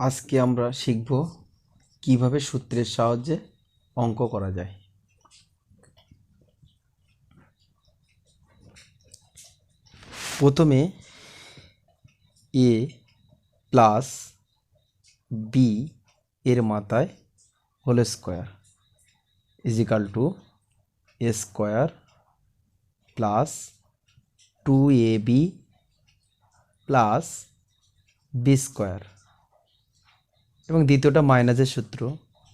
আজকে আমরা শিখব কিভাবে সূত্রের সাহায্যে অঙ্ক করা যায়। প্রথমে a প্লাস b এর মাথায় whole square equal to a square plus 2ab plus b square, এবং দ্বিতীয়টা মাইনাসের সূত্র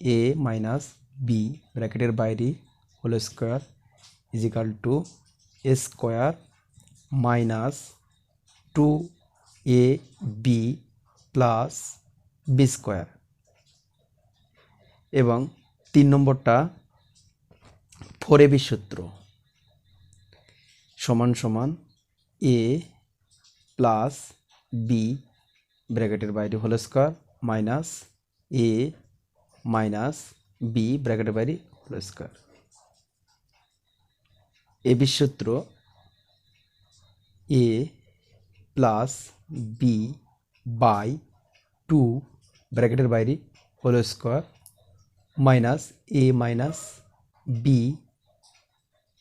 a মাইনাস বি ব্র্যাকেটের বাইরে whole square equal to a square minus 2ab plus B square, এবং 3 নম্বরটা 4ab সূত্র সমান সমান a প্লাস বি ব্র্যাকেটের বাইরে whole square minus a minus B ব্র্যাকেটের বাইরে হোল স্কোয়ার। এবি সূত্র a প্লাস বি বাই 2 ব্র্যাকেটের বাইরে whole square minus a minus B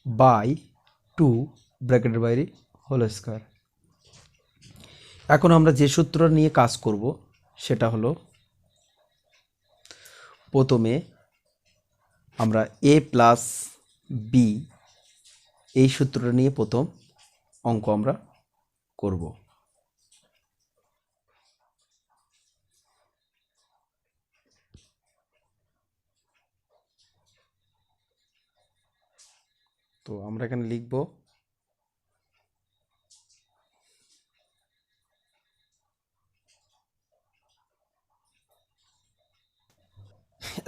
by 2 ব্র্যাকেটের বাইরে হোল স্কোয়ার। এখন আমরা যে সূত্র নিয়ে কাজ করব সেটা হলো, প্রথমে আমরা a প্লাস বি এই সূত্রটা নিয়ে প্রথম অঙ্ক আমরা করব। তো আমরা এখানে লিখব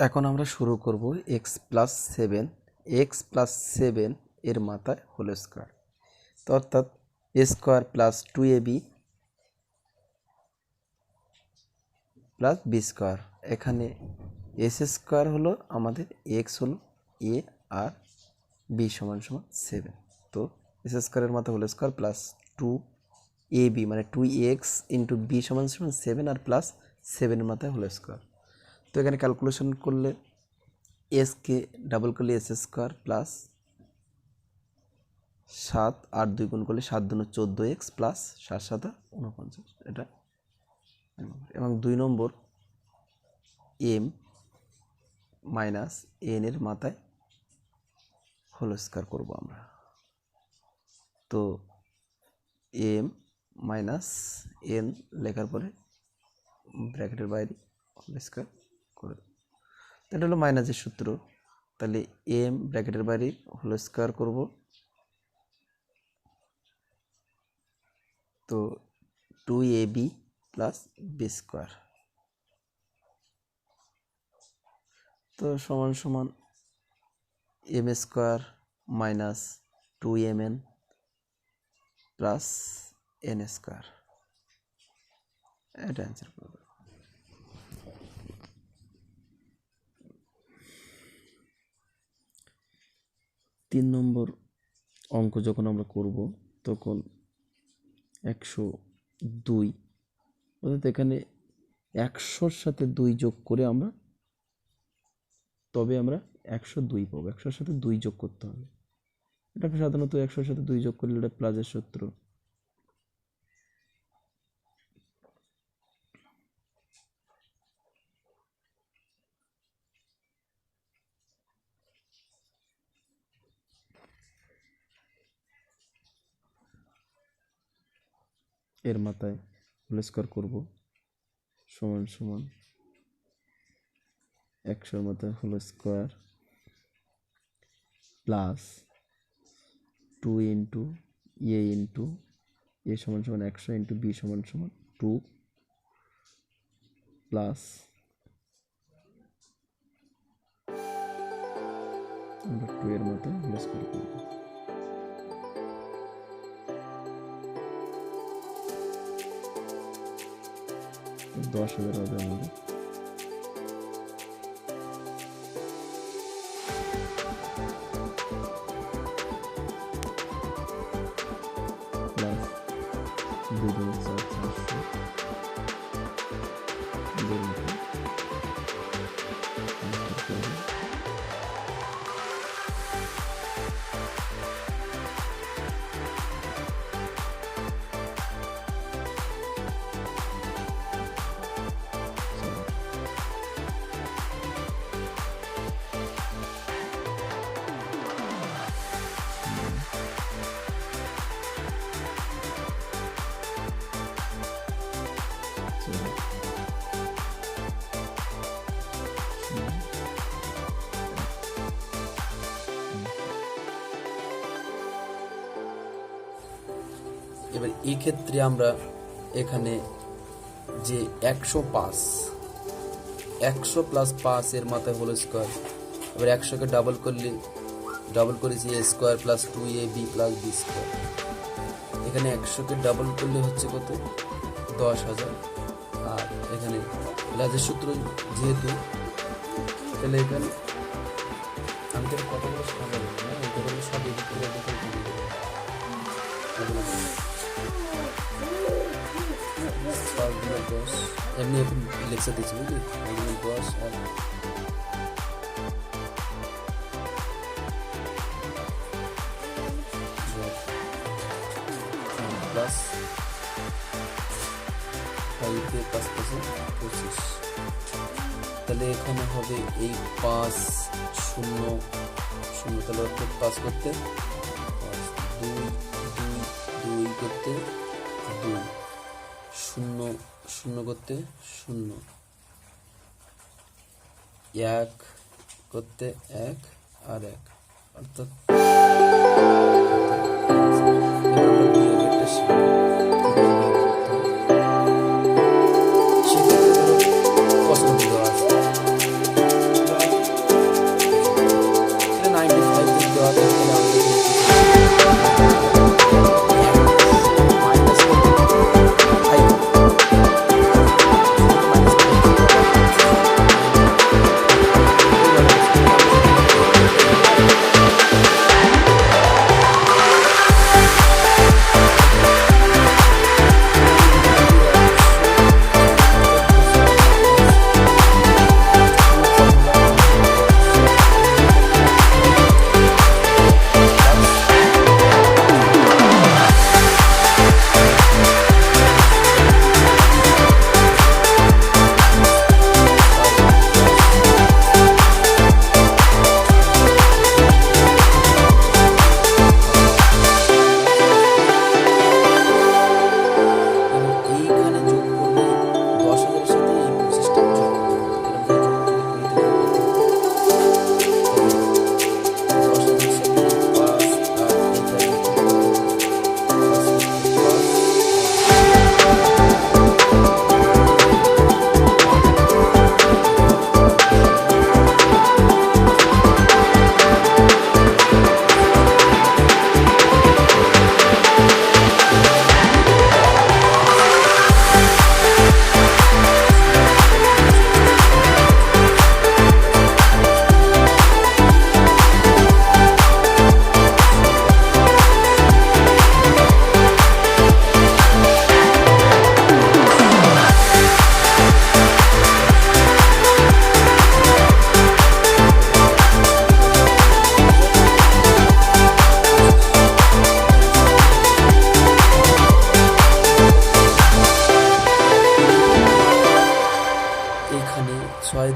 এখন আমরা শুরু করব এক্স প্লাস সেভেন এর মাথায় হোল স্কোয়ার, তো অর্থাৎ a square plus 2ab plus B square. এখানে এস স্কোয়ার হলো আমাদের, এক্স হলো এ আর বি সমান সমান 7, তো এস স্কোয়ারের মাথায় হোল স্কোয়ার প্লাস 2ab মানে 2x ইন্টু বি সমান সমান 7 আর প্লাস 7 এর মাথায় হোল স্কোয়ার। তো এখানে ক্যালকুলেশন করলে এসকে ডাবল করলে এস স্কোয়ার প্লাস 7 আর 2 গুণ করলে 7 দুগুণ 14x প্লাস 7 7 49, এটা। এবং 2 নম্বর এম মাইনাস এন এর মাথায় হোল স্কোয়ার করবো আমরা, তো এম মাইনাস এন লেখার পরে ব্র্যাকেটের বাইরে হোল স্কোয়ার করে দেবো। এটা হলো মাইনাসের সূত্র, তাহলে এম ব্র্যাকেটের বাইরে হোল স্কোয়ার করব, তো 2ab প্লাস বি স্কোয়ার, তো সমান সমান M square minus 2mn plus N square, এটা অ্যান্সার করবে। তিন নম্বর অঙ্ক যখন আমরা করব তখন 102, অর্থাৎ এখানে 100-র সাথে 2 যোগ করে আমরা তবে আমরা 102 পাবো। 100-র সাথে 2 যোগ করতে হবে, এটা সাধারণত 100-র সাথে 2 যোগ করলে এটা প্লাসের সূত্র। এর মাথায় হোল স্কোয়ার করব সমান সমান 100-র মাথায় হোল স্কোয়ার প্লাস 2 ইন্টু এ সমান সমান 100 ইন্টু বি সমান সমান 2 প্লাস আমরা 2 এর মাথায় হোল স্কোয়ার করব, 10,000 হবে আমাদের। প্লাস 2 4 400 এবার এই ক্ষেত্রে আমরা এখানে যে 105 + 5 এর মাথায় হোল স্কোয়ার, এবার 100কে ডাবল করেছি a square plus 2ab plus b square. এখানে 100কে ডাবল করলে হচ্ছে কত 10,000, আর এখানে লাজের সূত্র যেহেতু, তাহলে এখানে আমি তো কতগুলো সাজাবো না, এগুলো সব এদিক করে এমনি এখন লেকচার দিচ্ছি বুঝলি, 10 আর প্লাস 5 + 25, তাহলে এখানে হবে এই 5 0 0, তাহলে অর্থাৎ 5 করতে 2 2 2 করতে 2, 0 0 করতে 0, 1 করতে 1 আর 1, অর্থাৎ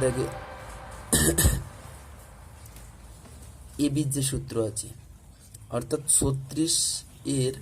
দাগে এবির যে সূত্র আছে, অর্থাৎ 36 এর